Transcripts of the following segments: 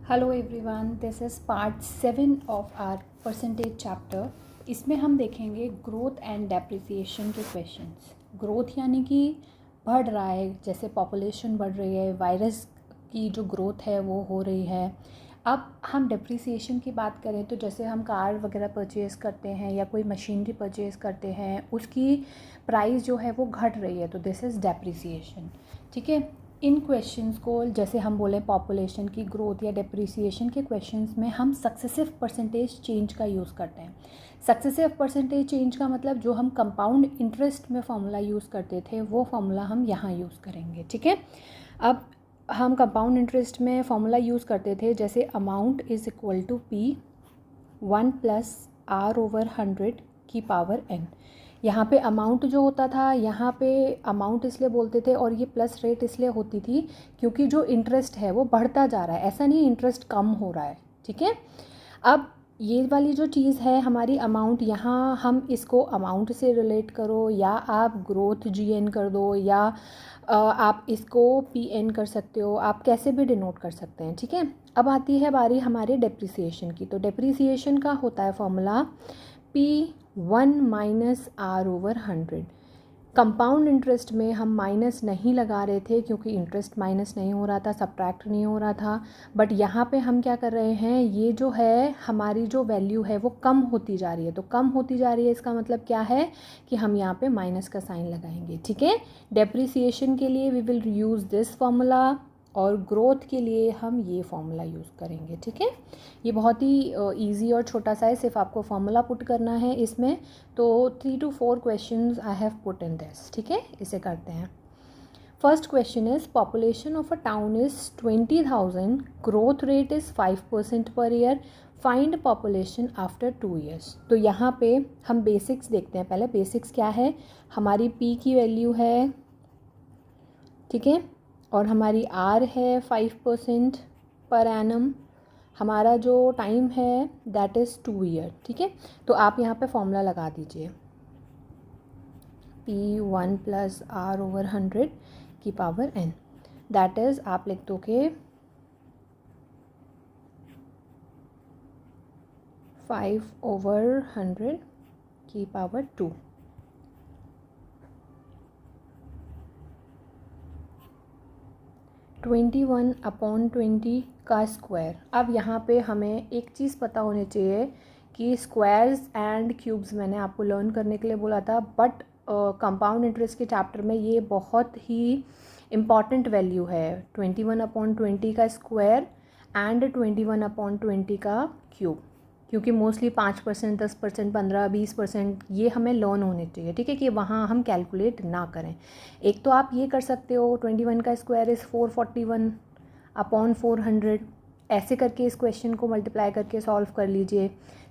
Hello everyone, this is part 7 of our percentage chapter. इसमें हम देखेंगे ग्रोथ एंड डेप्रिसिएशन के क्वेश्चंस। ग्रोथ यानी कि बढ़ रहा है, जैसे पॉपुलेशन बढ़ रही है, वायरस की जो ग्रोथ है वो हो रही है। अब हम डेप्रिसिएशन की बात करें तो जैसे हम कार वगैरह परचेज़ करते हैं या कोई मशीनरी परचेज़ करते हैं, उसकी प्राइस जो है वो घट रही है, तो दिस इज़ डेप्रिसिएशन। ठीक है। इन क्वेश्चंस को जैसे हम बोलें पॉपुलेशन की ग्रोथ या डेप्रिसिएशन के क्वेश्चंस में हम सक्सेसिव परसेंटेज चेंज का यूज़ करते हैं। सक्सेसिव परसेंटेज चेंज का मतलब जो हम कंपाउंड इंटरेस्ट में फॉर्मूला यूज़ करते थे वो फॉर्मूला हम यहाँ यूज़ करेंगे। ठीक है। अब हम कंपाउंड इंटरेस्ट में फॉर्मूला यूज़ करते थे, जैसे amount is equal to P 1 + R/100 की पावर n। यहाँ पे अमाउंट जो होता था, यहाँ पे अमाउंट इसलिए बोलते थे और ये प्लस रेट इसलिए होती थी क्योंकि जो इंटरेस्ट है वो बढ़ता जा रहा है, ऐसा नहीं इंटरेस्ट कम हो रहा है। ठीक है। अब ये वाली जो चीज़ है हमारी अमाउंट, यहाँ हम इसको अमाउंट से रिलेट करो या आप ग्रोथ GN कर दो या आप इसको PN कर सकते हो, आप कैसे भी डिनोट कर सकते हैं। ठीक है। अब आती है बारी हमारे डेप्रिसिएशन की। तो डेप्रिसिएशन का होता है formula P1 - R/100। Compound interest में हम माइनस नहीं लगा रहे थे क्योंकि इंटरेस्ट माइनस नहीं हो रहा था, सब्ट्रैक्ट नहीं हो रहा था। बट यहाँ पे हम क्या कर रहे हैं, ये जो है हमारी जो वैल्यू है वो कम होती जा रही है। तो कम होती जा रही है, इसका मतलब क्या है कि हम यहाँ पे माइनस का साइन लगाएंगे। ठीक है। डेप्रिसिएशन के लिए we will use this formula और ग्रोथ के लिए हम ये फॉर्मूला यूज़ करेंगे। ठीक है। ये बहुत ही इजी और छोटा सा है, सिर्फ आपको फॉर्मूला पुट करना है इसमें। तो 3 to 4 questions I have put in this. ठीक है, इसे करते हैं। First question is population of a town is 20,000, growth rate is 5% per year, find population after 2 years। तो यहाँ पे हम बेसिक्स देखते हैं। पहले बेसिक्स क्या है, हमारी P की वैल्यू है, ठीक है, और हमारी R है 5% पर एनम, हमारा जो टाइम है दैट इज़ 2 year। ठीक है। तो आप यहाँ पे फॉर्मूला लगा दीजिए, P1 + R/100 की पावर n, दैट इज़ आप लिख दोगे 5/100 की पावर 2। (21 / 20 का स्क्वायर। अब यहाँ पे हमें एक चीज़ पता होनी चाहिए कि स्क्वायर्स एंड क्यूब्स मैंने आपको लर्न करने के लिए बोला था, बट कंपाउंड इंटरेस्ट के चैप्टर में ये बहुत ही इम्पॉर्टेंट वैल्यू है। 21 / 20 का स्क्वायर एंड 21 / 20 का क्यूब, क्योंकि मोस्टली 5%, 10%, 15-20% ये हमें लर्न होने चाहिए। ठीक है, कि वहाँ हम कैलकुलेट ना करें। एक तो आप ये कर सकते हो, 21 का स्क्वायर इज़ 441 / 400, ऐसे करके इस क्वेश्चन को मल्टीप्लाई करके सॉल्व कर लीजिए।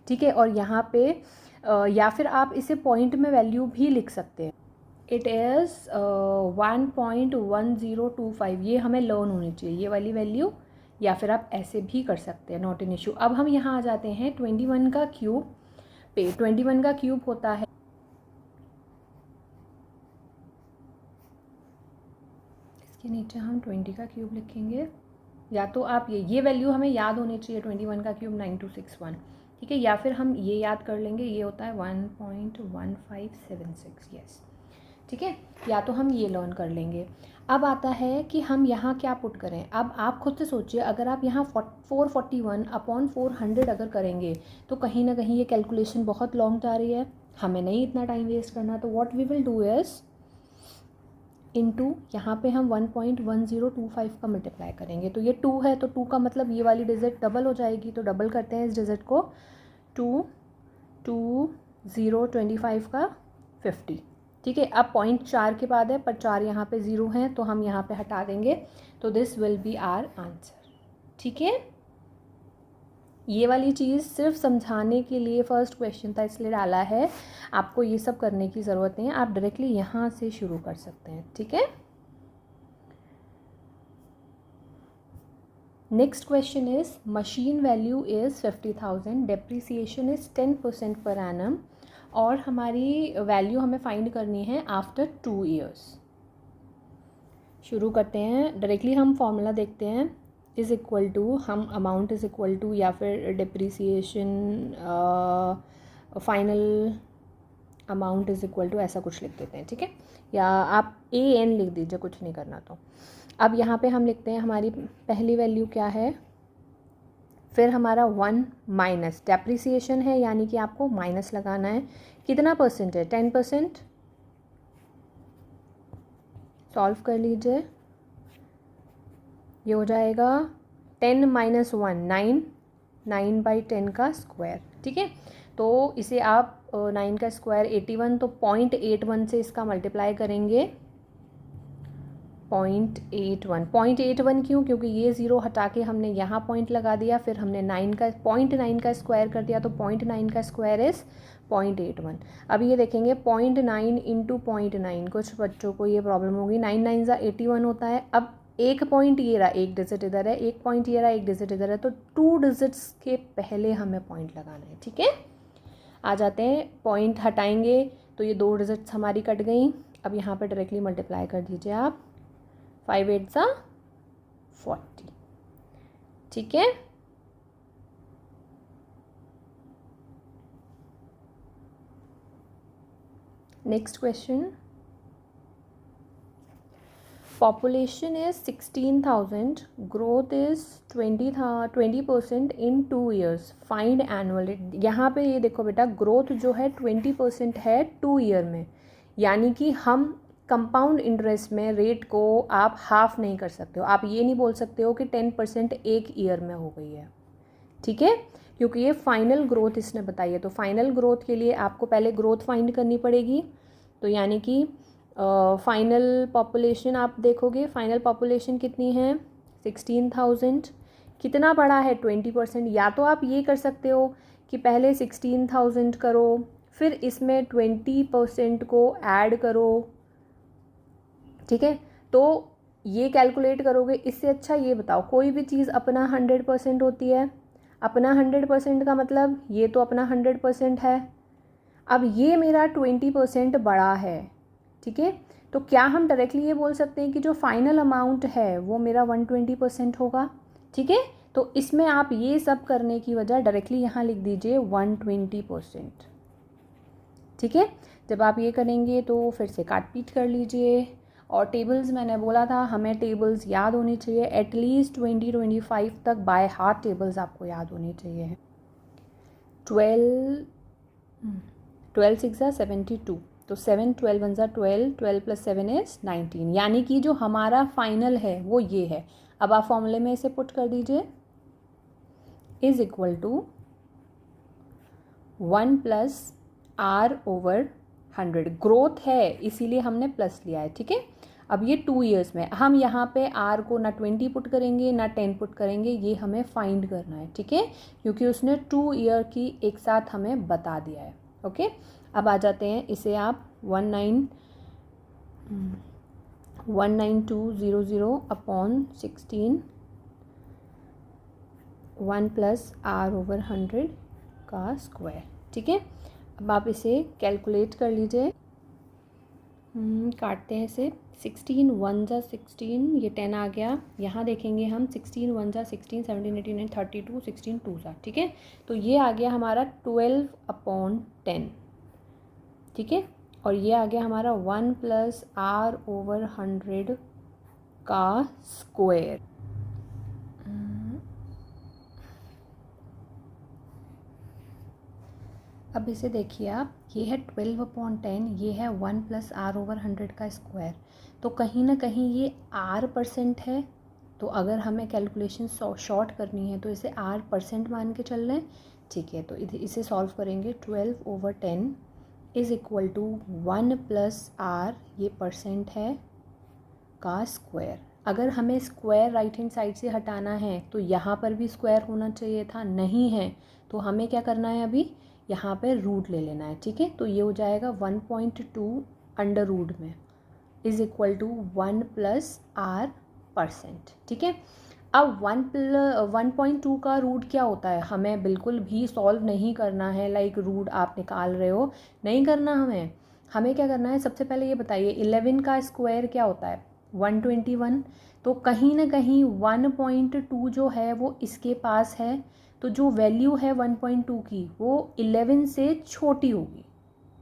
ठीक है। और यहाँ पे या फिर आप इसे पॉइंट में वैल्यू भी लिख सकते हैं। इट इज़ 1.1025, ये हमें लर्न होनी चाहिए ये वाली वैल्यू, या फिर आप ऐसे भी कर सकते हैं, नॉट एन इशू। अब हम यहाँ आ जाते हैं 21 का क्यूब पे। 21 का क्यूब होता है, इसके नीचे हम 20 का क्यूब लिखेंगे, या तो आप ये वैल्यू हमें याद होनी चाहिए, 21 का क्यूब 9261। ठीक है, या फिर हम ये याद कर लेंगे, ये होता है 1.1576। यस, ठीक है, या तो हम ये लर्न कर लेंगे। अब आता है कि हम यहाँ क्या पुट करें। अब आप खुद से सोचिए, अगर आप यहाँ 441 / 400 अगर करेंगे तो कहीं ना कहीं ये कैलकुलेशन बहुत लॉन्ग जा रही है, हमें नहीं इतना टाइम वेस्ट करना। तो what we will do is into, यहाँ पे हम 1.1025 का मल्टीप्लाई करेंगे। तो ये 2 है, तो 2 का मतलब ये वाली डिजिट डबल हो जाएगी, तो डबल करते हैं इस डिजिट को। 2 2 0 25 का 50। ठीक है। अब पॉइंट 4 के बाद है, पर 4 यहाँ पे 0 हैं, तो हम यहाँ पे हटा देंगे, तो this will be our answer. ठीक है। ये वाली चीज़ सिर्फ समझाने के लिए फर्स्ट क्वेश्चन था, इसलिए डाला है। आपको ये सब करने की ज़रूरत नहीं है, आप डायरेक्टली यहाँ से शुरू कर सकते हैं। ठीक है। Next question is machine value is 50,000, depreciation is 10% per annum, और हमारी वैल्यू हमें फाइंड करनी है आफ्टर 2 years। शुरू करते हैं, डायरेक्टली हम फॉर्मूला देखते हैं। इज़ इक्वल टू, हम अमाउंट इज़ इक्वल टू या फिर depreciation final amount is equal to ऐसा कुछ लिख देते हैं, ठीक है, या आप AN लिख दीजिए, कुछ नहीं करना तो। अब यहाँ पे हम लिखते हैं हमारी पहली वैल्यू क्या है, फिर हमारा 1 माइनस डेप्रिसिएशन है, यानी कि आपको माइनस लगाना है। कितना परसेंट है, 10%। सॉल्व कर लीजिए, ये हो जाएगा 10 माइनस 1 9, 9/10 का स्क्वायर, ठीक है। तो इसे आप 9 का स्क्वायर 81, तो 0.81 से इसका मल्टीप्लाई करेंगे, 0.81 क्यों, क्योंकि ये ज़ीरो हटा के हमने यहाँ पॉइंट लगा दिया, फिर हमने 0.9 का स्क्वायर कर दिया, तो 0.9 का स्क्वायर इज़ 0.81। अब ये देखेंगे 0.9 इंटू 0.9, कुछ बच्चों को ये प्रॉब्लम होगी, 9 9 ज़ा 81 होता है। अब एक पॉइंट ये रहा, एक डिजिट इधर है, एक पॉइंट ये रहा, एक डिजिट इधर है, तो 2 डिजिट्स के पहले हमें पॉइंट लगाना है, ठीक है। आ जाते हैं, पॉइंट हटाएंगे तो ये 2 डिजिट्स हमारी कट गई। अब यहाँ पर डायरेक्टली मल्टीप्लाई कर दीजिए आप, 5 8 ज़ा 40, ठीक है। Next question, population is 16,000, growth is 20% in 2 years, find annual rate। यहाँ पे ये देखो बेटा, ग्रोथ जो है 20% है 2 ईयर में, यानी कि हम कंपाउंड इंटरेस्ट में रेट को आप हाफ नहीं कर सकते हो। आप ये नहीं बोल सकते हो कि 10% एक ईयर में हो गई है, ठीक है, क्योंकि ये फाइनल ग्रोथ इसने बताई है। तो फाइनल ग्रोथ के लिए आपको पहले ग्रोथ फाइंड करनी पड़ेगी, तो यानी कि फाइनल पॉपुलेशन आप देखोगे, फाइनल पॉपुलेशन कितनी है 16,000, कितना बड़ा है 20%। या तो आप ये कर सकते हो कि पहले 16,000 करो, फिर इसमें 20% को ऐड करो, ठीक है। तो ये कैलकुलेट करोगे, इससे अच्छा ये बताओ, कोई भी चीज़ अपना 100% होती है, अपना 100% का मतलब ये तो अपना 100% है। अब ये मेरा 20% बड़ा है, ठीक है, तो क्या हम डायरेक्टली ये बोल सकते हैं कि जो फाइनल अमाउंट है वो मेरा 120% होगा, ठीक है। तो इसमें आप ये सब करने की वजह डायरेक्टली यहाँ लिख दीजिए 120%, ठीक है। जब आप ये करेंगे तो फिर से काट पीट कर लीजिए। और टेबल्स मैंने बोला था हमें टेबल्स याद होनी चाहिए, एटलीस्ट 20-25 तक बाय हार्ट टेबल्स आपको याद होनी चाहिए। 12 6 72, तो 7 12 1 12, 12 + 7 = 19, यानी कि जो हमारा फाइनल है वो ये है। अब आप फॉर्मूले में इसे पुट कर दीजिए, is equal to 1 + R/100। Growth है इसीलिए हमने प्लस लिया है, ठीक है। अब ये 2 ईयर्स में, हम यहाँ पे R को ना 20 पुट करेंगे ना 10 पुट करेंगे, ये हमें फाइंड करना है, ठीक है, क्योंकि उसने 2 ईयर की एक साथ हमें बता दिया है, ओके। अब आ जाते हैं, इसे आप 19200/16 1 + R/100 का स्क्वायर, ठीक है। अब आप इसे कैलकुलेट कर लीजिए, काटते हैं इसे, 16 1 ज़ा 16, ये 10 आ गया। यहाँ देखेंगे हम 16 1 ज़ा 16, 17 18 9 32, 16 2 ज़ा, ठीक है। तो ये आ गया हमारा 12/10, ठीक है। और ये आ गया हमारा 1 + R/100 का स्क्वायर। अब इसे देखिए आप, ये है 12/10, ये है 1 + R/100 का स्क्वायर। तो कहीं ना कहीं ये R% है, तो अगर हमें कैलकुलेशन शॉर्ट करनी है तो इसे R% मान के चल रहे हैं, ठीक है। तो इसे सॉल्व करेंगे, 12/10 इज़ इक्वल टू 1 + R, ये परसेंट है, का स्क्वायर। अगर हमें स्क्वायर राइट हैंड साइड से हटाना है तो यहाँ पर भी स्क्वायर होना चाहिए था, नहीं है, तो हमें क्या करना है, अभी यहाँ पे रूट ले लेना है, ठीक है। तो ये हो जाएगा 1.2 अंडर रूट में इज़ इक्वल टू 1 + R%, ठीक है। अब 1.2 का रूट क्या होता है, हमें बिल्कुल भी सॉल्व नहीं करना है, लाइक रूट आप निकाल रहे हो, नहीं करना हमें क्या करना है, सबसे पहले ये बताइए 11 का स्क्वायर क्या होता है 121, तो कहीं ना कहीं 1.2 जो है वो इसके पास है, तो जो वैल्यू है 1.2 की वो 11 से छोटी होगी।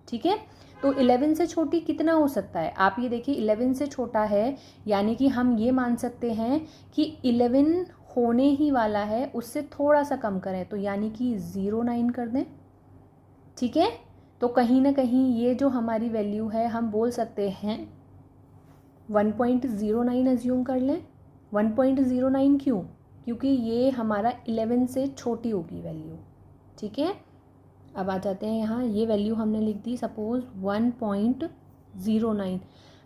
ठीक है, तो 11 से छोटी कितना हो सकता है, आप ये देखिए 11 से छोटा है, यानी कि हम ये मान सकते हैं कि 11 होने ही वाला है, उससे थोड़ा सा कम करें तो यानी कि 0.9 कर दें। ठीक है, तो कहीं ना कहीं ये जो हमारी वैल्यू है हम बोल सकते हैं 1.09 अज्यूम कर लें। 1.09 क्यों, क्योंकि ये हमारा 11 से छोटी होगी वैल्यू। ठीक है, अब आ जाते हैं यहाँ, ये वैल्यू हमने लिख दी सपोज 1.09।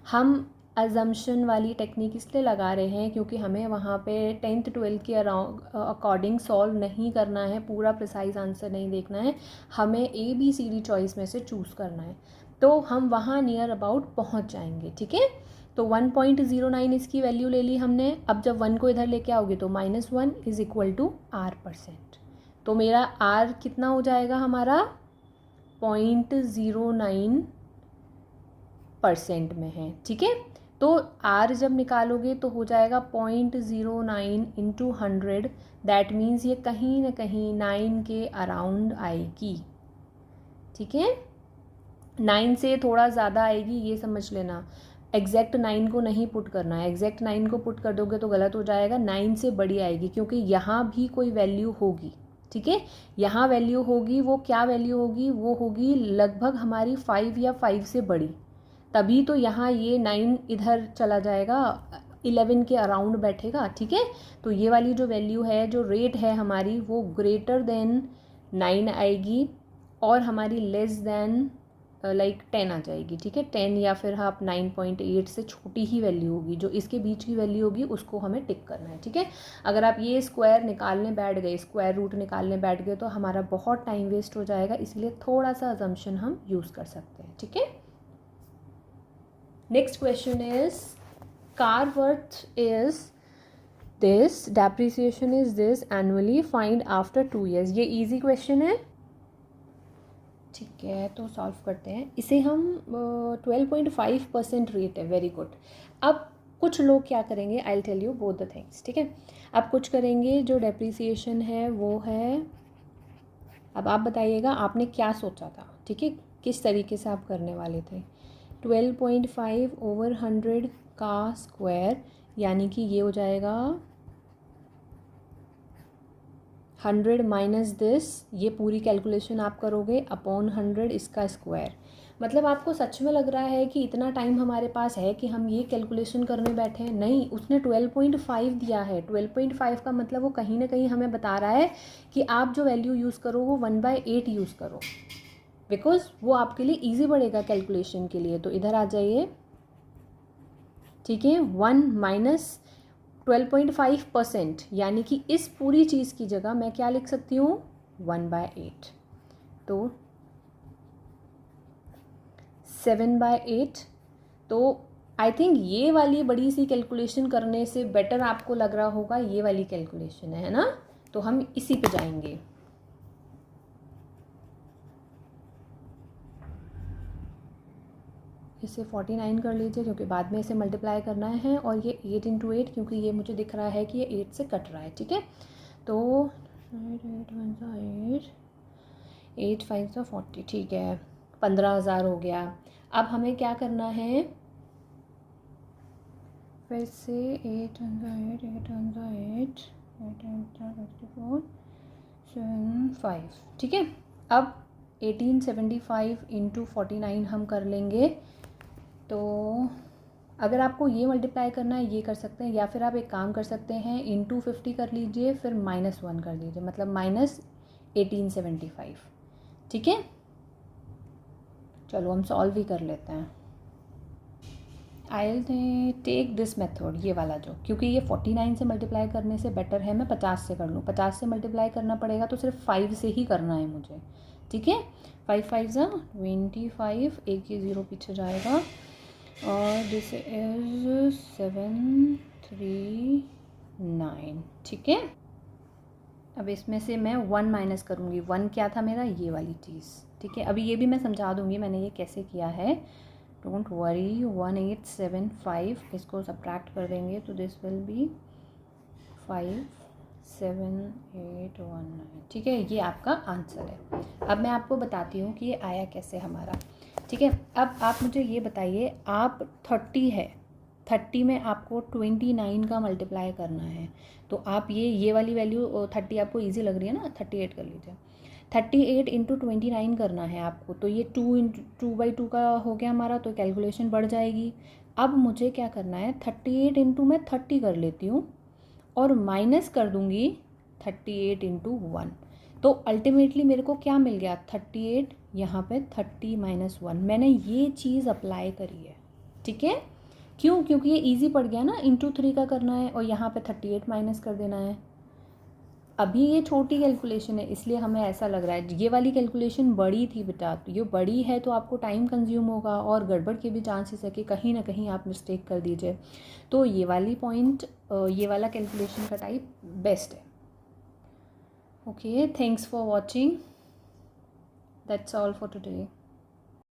हम अजम्पशन वाली टेक्निक इसलिए लगा रहे हैं क्योंकि हमें वहाँ पे 10th 12th के अकॉर्डिंग सॉल्व नहीं करना है, पूरा प्रिसाइज आंसर नहीं देखना है, हमें ABCD चॉइस में से चूज़ करना है, तो हम वहाँ नियर अबाउट पहुँच जाएंगे। ठीक है, तो 1.09 इसकी वैल्यू ले ली हमने। अब जब 1 को इधर लेके आओगे तो -1 इज इक्वल टू R%। तो मेरा R कितना हो जाएगा हमारा 0.09% में है। ठीक है, तो R जब निकालोगे तो हो जाएगा 0.09 इंटू 100, दैट मीन्स ये कहीं ना कहीं 9 के अराउंड आएगी। ठीक है, 9 से थोड़ा ज़्यादा आएगी, ये समझ लेना। एग्जैक्ट 9 को नहीं पुट करना है, एग्जैक्ट 9 को पुट कर दोगे तो गलत हो जाएगा, 9 से बड़ी आएगी क्योंकि यहाँ भी कोई वैल्यू होगी। ठीक है, यहाँ वैल्यू होगी, वो क्या वैल्यू होगी, वो होगी लगभग हमारी 5 या 5 से बड़ी, तभी तो यहाँ ये 9 इधर चला जाएगा, 11 के अराउंड बैठेगा। ठीक है, तो ये वाली जो वैल्यू है, जो रेट है हमारी, वो ग्रेटर देन 9 आएगी और हमारी लेस देन लाइक 10 आ जाएगी। ठीक है, 10 या फिर आप 9.8 से छोटी ही वैल्यू होगी, जो इसके बीच की वैल्यू होगी उसको हमें टिक करना है। ठीक है, अगर आप ये स्क्वायर निकालने बैठ गए, स्क्वायर रूट निकालने बैठ गए तो हमारा बहुत टाइम वेस्ट हो जाएगा, इसलिए थोड़ा सा अजम्पशन हम यूज़ कर सकते हैं। ठीक है, next question is car worth is this, depreciation is this, annually find after 2 years। ये इजी क्वेश्चन है। ठीक है, तो सॉल्व करते हैं इसे हम। 12.5% रेट है, वेरी गुड। अब कुछ लोग क्या करेंगे, I will tell you both the things. ठीक है, अब कुछ करेंगे जो डेप्रिसिएशन है वो है, अब आप बताइएगा आपने क्या सोचा था। ठीक है, किस तरीके से आप करने वाले थे। 12.5 ओवर 100 का स्क्वायर, यानी कि ये हो जाएगा 100 माइनस दिस, ये पूरी कैलकुलेशन आप करोगे अपॉन 100 इसका स्क्वायर। मतलब आपको सच में लग रहा है कि इतना टाइम हमारे पास है कि हम ये कैलकुलेशन करने बैठे हैं? नहीं, उसने 12.5 दिया है। 12.5 का मतलब वो कहीं ना कहीं हमें बता रहा है कि आप जो वैल्यू यूज़ करो वो 1/8 यूज़ करो, बिकॉज वो आपके लिए ईजी पड़ेगा कैलकुलेशन के लिए। तो इधर आ जाइए। ठीक है, 1 माइनस 12.5%, यानी कि इस पूरी चीज़ की जगह मैं क्या लिख सकती हूँ 1/8, तो 7/8। तो आई थिंक ये वाली बड़ी सी कैलकुलेशन करने से बेटर आपको लग रहा होगा ये वाली कैलकुलेशन है ना, तो हम इसी पे जाएंगे। इसे 49 कर लीजिए क्योंकि बाद में इसे मल्टीप्लाई करना है, और ये 8 इंटू 8 क्योंकि ये मुझे दिख रहा है कि ये 8 से कट रहा है। ठीक है, तो 8 5 40, ठीक है, 15,000 हो गया। अब हमें क्या करना है, फिर से 8 7 5। ठीक है, अब 1875 इंटू 49 हम कर लेंगे। तो अगर आपको ये मल्टीप्लाई करना है ये कर सकते हैं, या फिर आप एक काम कर सकते हैं इंटू 50 कर लीजिए, फिर -1 कर लीजिए, मतलब -1875। ठीक है, चलो हम सॉल्व ही कर लेते हैं। I will take this method, ये वाला जो, क्योंकि ये 49 से मल्टीप्लाई करने से बेटर है मैं 50 से कर लूँ। 50 से मल्टीप्लाई करना पड़ेगा तो सिर्फ 5 से ही करना है मुझे। ठीक है, 5 5 25, एक ये 0 पीछे जाएगा, और दिस इज 739। ठीक है, अब इसमें से मैं 1 माइनस करूँगी। 1 क्या था मेरा, ये वाली चीज़। ठीक है, अभी ये भी मैं समझा दूँगी मैंने ये कैसे किया है। डोंट वरी, 1875 इसको सब्ट्रैक्ट कर देंगे तो दिस विल बी 57819। ठीक है, ये आपका आंसर है। अब मैं आपको बताती हूँ कि ये आया कैसे हमारा। ठीक है, अब आप मुझे ये बताइए, आप 30 है, 30 में आपको 29 का मल्टीप्लाई करना है, तो आप ये वाली वैल्यू 30 आपको ईजी लग रही है ना, 38 कर लीजिए। 38 इंटू 29 करना है आपको, तो ये 2/2 का हो गया हमारा, तो कैलकुलेशन बढ़ जाएगी। अब मुझे क्या करना है, 38 इंटू मैं 30 कर लेती हूँ और माइनस कर दूँगी 38 इंटू 1, तो अल्टीमेटली मेरे को क्या मिल गया, 38 यहाँ पे 30 माइनस 1, मैंने ये चीज़ अप्लाई करी है। ठीक है, क्यों, क्योंकि ये इजी पड़ गया ना, इंटू 3 का करना है और यहाँ पे 38 माइनस कर देना है। अभी ये छोटी कैलकुलेशन है इसलिए हमें ऐसा लग रहा है, ये वाली कैलकुलेशन बड़ी थी बेटा, तो ये बड़ी है तो आपको टाइम कंज्यूम होगा और गड़बड़ के भी चांसेस है कि कहीं ना कहीं आप मिस्टेक कर दीजिए। तो ये वाली पॉइंट, ये वाला कैलकुलेशन का टाइप बेस्ट है। Okay, thanks for watching, that's all for today.